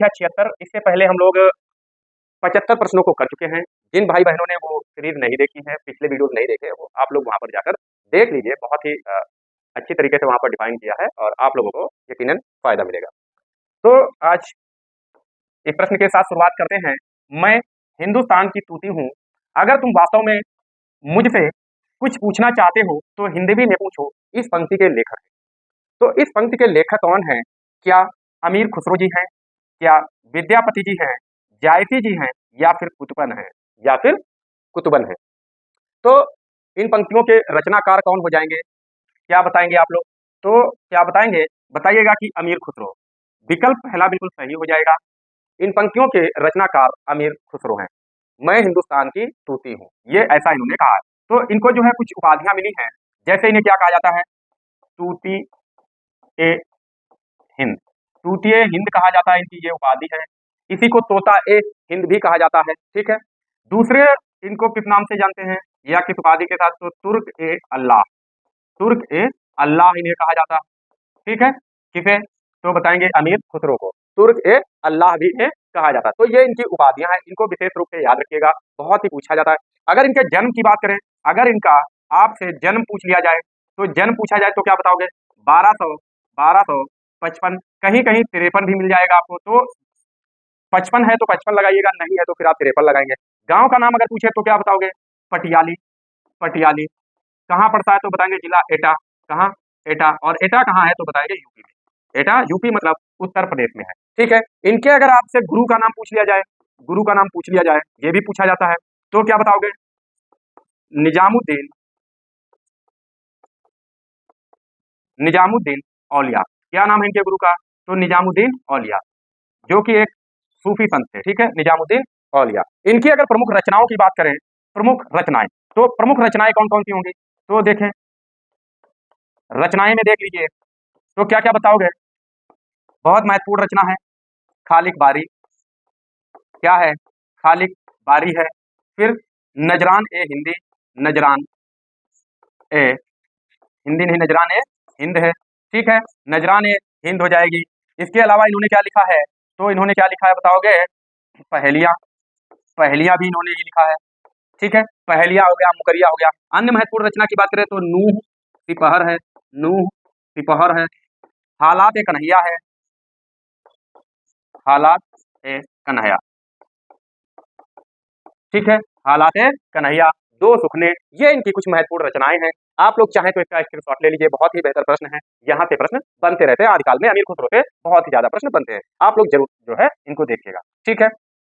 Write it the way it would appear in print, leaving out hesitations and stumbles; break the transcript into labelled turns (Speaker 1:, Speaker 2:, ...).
Speaker 1: संख्या 76। इससे पहले हम लोग 75 प्रश्नों को कर चुके हैं। जिन भाई बहनों ने वो सीरीज नहीं देखी है, पिछले वीडियोस नहीं देखे, वो आप लोग वहां पर जाकर देख लीजिए। बहुत ही अच्छी तरीके से वहां पर डिफाइन किया है और आप लोगों को यकीनन फायदा मिलेगा। तो आज इस प्रश्न के साथ शुरुआत करते हैं। मैं हिंदुस्तान की तूती हूँ, अगर तुम वास्तव में मुझसे कुछ पूछना चाहते हो तो हिंदवी में पूछो, इस पंक्ति के लेखक हैं। तो इस पंक्ति के लेखक कौन हैं? क्या अमीर खुसरो जी हैं, क्या विद्यापति जी हैं, जायसी जी हैं, या फिर कुतुबन हैं, या फिर कुतुबन हैं? तो इन पंक्तियों के रचनाकार कौन हो जाएंगे, क्या बताएंगे आप लोग? तो क्या बताएंगे, बताइएगा कि अमीर खुसरो। विकल्प पहला बिल्कुल सही हो जाएगा। इन पंक्तियों के रचनाकार अमीर खुसरो हैं। मैं हिंदुस्तान की तूती हूँ, ये ऐसा इन्होंने कहा है। तो इनको जो है कुछ उपाधियां मिली हैं, जैसे इन्हें क्या कहा जाता है? तूती ए हिंद, तूतीय हिंद कहा जाता है, इनकी ये उपाधि है। इसी को तोता ए हिंद भी कहा जाता है, ठीक है। दूसरे इनको किस नाम से जानते हैं या किस उपाधि के साथ? तो तुर्क ए अल्लाह, तुर्क ए अल्लाह इन्हें कहा जाता है, ठीक है। किसे? तो बताएंगे अमीर खुसरो को तुर्क ए अल्लाह भी इन्हें कहा जाता है। तो ये इनकी उपाधियां हैं, इनको विशेष रूप से याद रखिएगा, बहुत ही पूछा जाता है। अगर इनके जन्म की बात करें, अगर इनका आपसे जन्म पूछ लिया जाए, तो जन्म पूछा जाए तो क्या बताओगे? 1255, कहीं कहीं 53 भी मिल जाएगा आपको। तो 55 है तो 55 लगाइएगा, नहीं है तो फिर आप 53 लगाएंगे। गांव का नाम अगर पूछे तो क्या बताओगे? पटियाली, पटियाली। कहाँ पड़ता है? तो बताएंगे जिला एटा। कहाँ? एटा। और एटा कहाँ है? तो बताएंगे यूपी में। एटा यूपी मतलब उत्तर प्रदेश में है, ठीक है। इनके अगर आपसे गुरु का नाम पूछ लिया जाए, गुरु का नाम पूछ लिया जाए, ये भी पूछा जाता है, तो क्या बताओगे? निजामुद्दीन, निजामुद्दीन औलिया। क्या नाम है इनके गुरु का? तो निजामुद्दीन औलिया, जो कि एक सूफी संत थे, ठीक है, निजामुद्दीन औलिया। इनकी अगर प्रमुख रचनाओं की बात करें, प्रमुख रचनाएं, तो प्रमुख रचनाएं कौन कौन सी होंगी? तो देखें, रचनाएं में देख लीजिए, तो क्या क्या बताओगे? बहुत महत्वपूर्ण रचना है खालिक बारी। क्या है? खालिक बारी है। फिर नजरान ए हिंदी, नजरान ए हिंदी नहीं, नजरान ए हिंद है, ठीक है। नजरान ए हिंद हो जाएगी। इसके अलावा इन्होंने क्या लिखा है? तो इन्होंने क्या लिखा है बताओगे? पहेलियां, पहेलियां भी इन्होंने ही लिखा है, ठीक है। पहेलियां हो गया, मुकरिया हो गया। अन्य महत्वपूर्ण रचना की बात करें तो नूह सिपहर है, नूह सिपहर है। हालात ए कन्हैया है, हालात ए कन्हैया, ठीक है। हालात ए कन्हैया, दो सुखने, ये इनकी कुछ महत्वपूर्ण रचनाएं हैं। आप लोग चाहें तो इसका स्क्रीनशॉट ले लीजिए, बहुत ही बेहतर प्रश्न है। यहाँ से प्रश्न बनते रहते हैं, आदिकाल में अमीर खुसरो से बहुत ही ज्यादा प्रश्न बनते हैं। आप लोग जरूर जो है इनको देखिएगा, ठीक है।